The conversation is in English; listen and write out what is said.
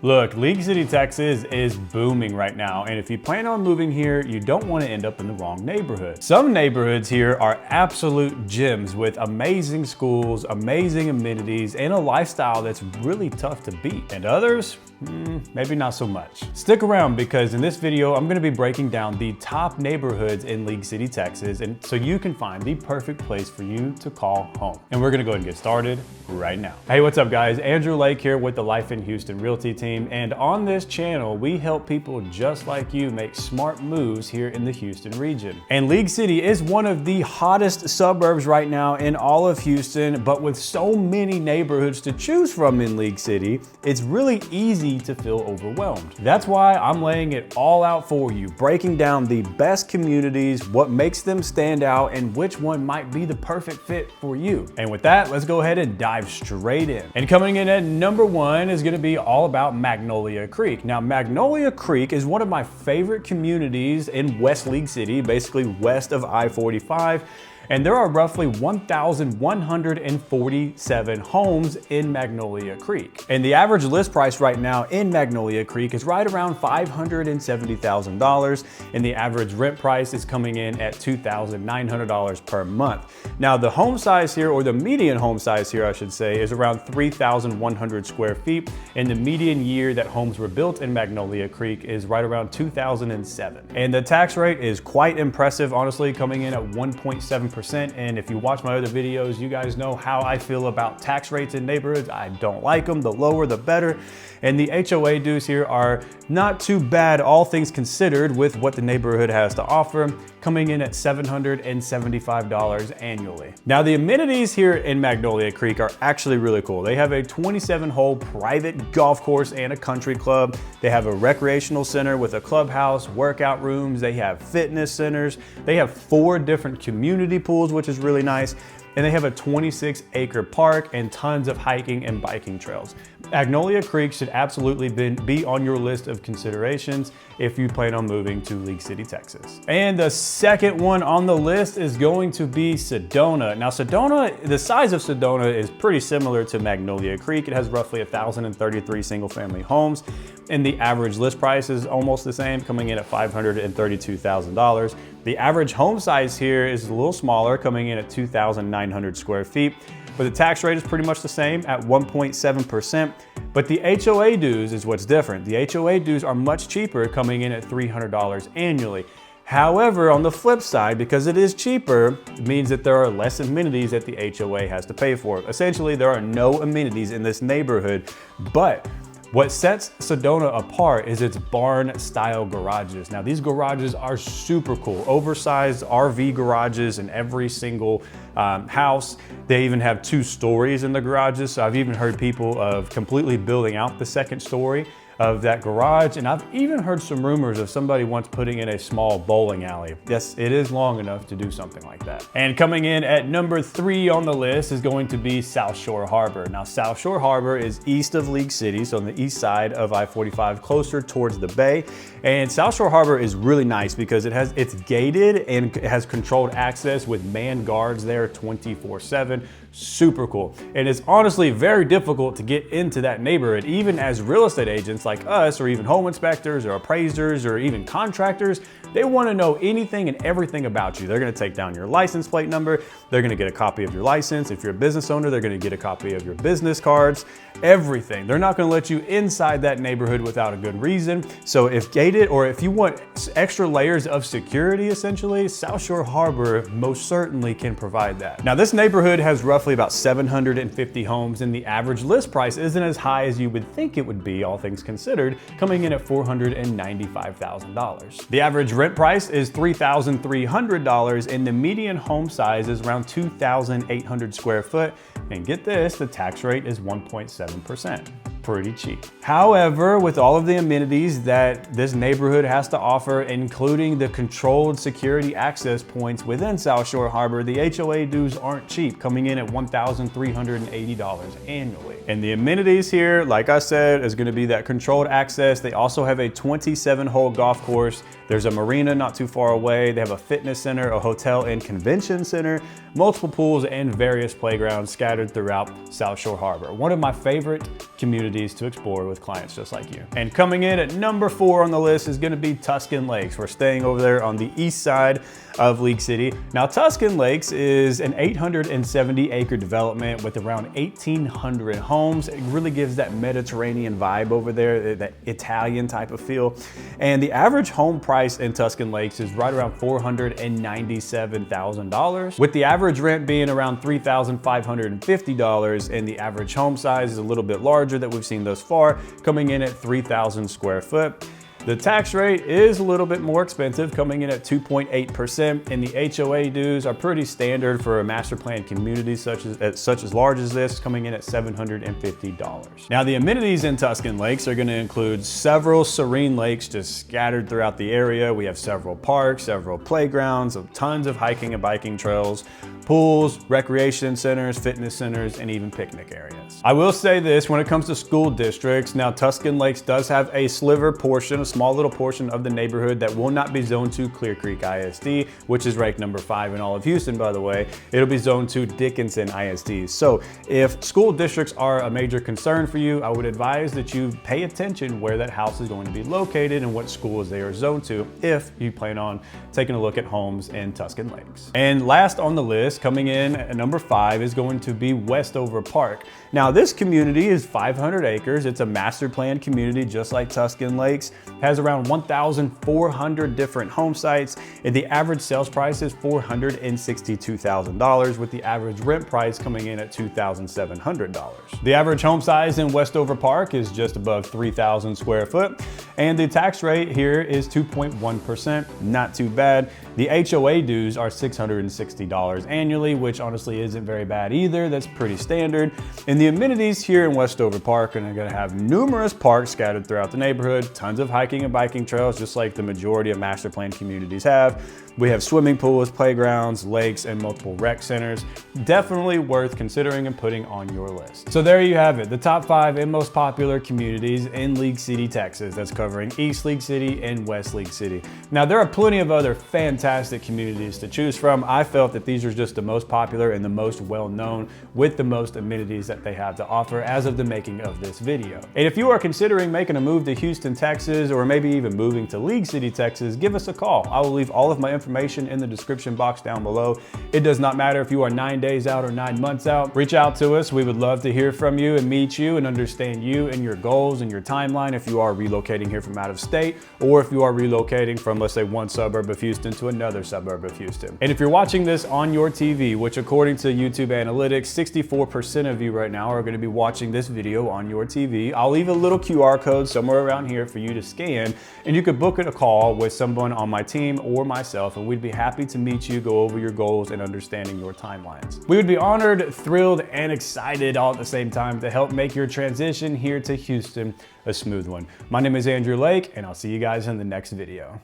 Look, League City, Texas is booming right now, and if you plan on moving here, you don't want to end up in the wrong neighborhood. Some neighborhoods here are absolute gems with amazing schools, amazing amenities, and a lifestyle that's really tough to beat. And others, maybe not so much. Stick around because in this video, I'm gonna be breaking down the top neighborhoods in League City, Texas, and so you can find the perfect place for you to call home. And we're gonna go ahead and get started right now. Hey, what's up guys? Andrew Lake here with the Life in Houston Realty team. And on this channel, we help people just like you make smart moves here in the Houston region. And League City is one of the hottest suburbs right now in all of Houston, but with so many neighborhoods to choose from in League City, it's really easy to feel overwhelmed. That's why I'm laying it all out for you, breaking down the best communities, what makes them stand out, and which one might be the perfect fit for you. And with that, let's go ahead and dive straight in. And coming in at number one is gonna be all about Magnolia Creek. Now, Magnolia Creek is one of my favorite communities in West League City, basically west of I-45. And there are roughly 1,147 homes in Magnolia Creek. And the average list price right now in Magnolia Creek is right around $570,000. And the average rent price is coming in at $2,900 per month. Now the home size here, or the median home size here, I should say, is around 3,100 square feet. And the median year that homes were built in Magnolia Creek is right around 2007. And the tax rate is quite impressive, honestly, coming in at 1.7%. And if you watch my other videos, you guys know how I feel about tax rates in neighborhoods. I don't like them. The lower, the better. And the HOA dues here are not too bad, all things considered, with what the neighborhood has to offer, coming in at $775 annually. Now, the amenities here in Magnolia Creek are actually really cool. They have a 27-hole private golf course and a country club. They have a recreational center with a clubhouse, workout rooms. They have fitness centers. They have 4 different community pools, which is really nice. And they have a 26-acre park and tons of hiking and biking trails. Magnolia Creek should absolutely be on your list of considerations if you plan on moving to League City, Texas. And the second one on the list is going to be Sedona. Now Sedona, the size of Sedona is pretty similar to Magnolia Creek. It has roughly 1,033 single-family homes, and the average list price is almost the same, coming in at $532,000. The average home size here is a little smaller, coming in at 2,900 square feet, but the tax rate is pretty much the same at 1.7%. But the HOA dues is what's different. The HOA dues are much cheaper, coming in at $300 annually. However, on the flip side, because it is cheaper, it means that there are less amenities that the HOA has to pay for. Essentially, there are no amenities in this neighborhood, but what sets Sedona apart is its barn-style garages. Now, these garages are super cool. Oversized RV garages in every single house. They even have 2 stories in the garages. So I've even heard people of completely building out the second story of that garage. And I've even heard some rumors of somebody once putting in a small bowling alley. Yes, it is long enough to do something like that. And coming in at number 3 on the list is going to be South Shore Harbor. Now, South Shore Harbor is east of League City, so on the east side of I-45, closer towards the bay. And South Shore Harbor is really nice because it's gated and it has controlled access with manned guards there 24/7. Super cool. And it's honestly very difficult to get into that neighborhood, even as real estate agents like us, or even home inspectors or appraisers or even contractors. They want to know anything and everything about you. They're going to take down your license plate number. They're going to get a copy of your license. If you're a business owner, they're going to get a copy of your business cards, everything. They're not going to let you inside that neighborhood without a good reason. So if gated, or if you want extra layers of security, essentially, South Shore Harbor most certainly can provide that. Now, this neighborhood has roughly about 750 homes, and the average list price isn't as high as you would think it would be, all things considered, coming in at $495,000. The average rent price is $3,300, and the median home size is around 2,800 square foot. And get this, the tax rate is 1.7%. Pretty cheap. However, with all of the amenities that this neighborhood has to offer, including the controlled security access points within South Shore Harbor, the HOA dues aren't cheap, coming in at $1,380 annually. And the amenities here, like I said, is going to be that controlled access. They also have a 27-hole golf course. There's a marina not too far away. They have a fitness center, a hotel and convention center, multiple pools, and various playgrounds scattered throughout South Shore Harbor. One of my favorite communities amenities to explore with clients just like you. And coming in at number 4 on the list is gonna be Tuscan Lakes. We're staying over there on the east side of League City. Now, Tuscan Lakes is an 870-acre development with around 1,800 homes. It really gives that Mediterranean vibe over there, that Italian type of feel. And the average home price in Tuscan Lakes is right around $497,000, with the average rent being around $3,550, and the average home size is a little bit larger that we've seen thus far, coming in at 3,000 square foot. The tax rate is a little bit more expensive, coming in at 2.8%, and the HOA dues are pretty standard for a master plan community such as large as this, coming in at $750. Now, the amenities in Tuscan Lakes are going to include several serene lakes just scattered throughout the area. We have several parks, several playgrounds, tons of hiking and biking trails, pools, recreation centers, fitness centers, and even picnic areas. I will say this, when it comes to school districts, now Tuscan Lakes does have a sliver portion, a small little portion of the neighborhood that will not be zoned to Clear Creek ISD, which is ranked number 5 in all of Houston, by the way. It'll be zoned to Dickinson ISD. So if school districts are a major concern for you, I would advise that you pay attention where that house is going to be located and what schools they are zoned to if you plan on taking a look at homes in Tuscan Lakes. And last on the list, coming in at number 5, is going to be Westover Park. Now, this community is 500 acres. It's a master planned community just like Tuscan Lakes. It has around 1,400 different home sites, and the average sales price is $462,000, with the average rent price coming in at $2,700. The average home size in Westover Park is just above 3,000 square foot, and the tax rate here is 2.1%, not too bad. The HOA dues are $660 annually, which honestly isn't very bad either. That's pretty standard. And the amenities here in Westover Park are going to have numerous parks scattered throughout the neighborhood, tons of hiking and biking trails, just like the majority of master plan communities have. We have swimming pools, playgrounds, lakes, and multiple rec centers. Definitely worth considering and putting on your list. So there you have it, the top 5 and most popular communities in League City, Texas. That's covering East League City and West League City. Now, there are plenty of other fantastic communities to choose from. I felt that these are just the most popular and the most well-known, with the most amenities that they have to offer as of the making of this video. And if you are considering making a move to Houston, Texas, or maybe even moving to League City, Texas, give us a call. I will leave all of my information in the description box down below. It does not matter if you are 9 days out or 9 months out. Reach out to us. We would love to hear from you and meet you and understand you and your goals and your timeline if you are relocating here from out of state, or if you are relocating from, let's say, one suburb of Houston to another suburb of Houston. And if you're watching this on your TV, which according to YouTube analytics, 64% of you right now are going to be watching this video on your TV, I'll leave a little QR code somewhere around here for you to scan, and you could book a call with someone on my team or myself, and we'd be happy to meet you, go over your goals and understanding your timelines. We would be honored, thrilled, and excited all at the same time to help make your transition here to Houston a smooth one. My name is Andrew Lake, and I'll see you guys in the next video.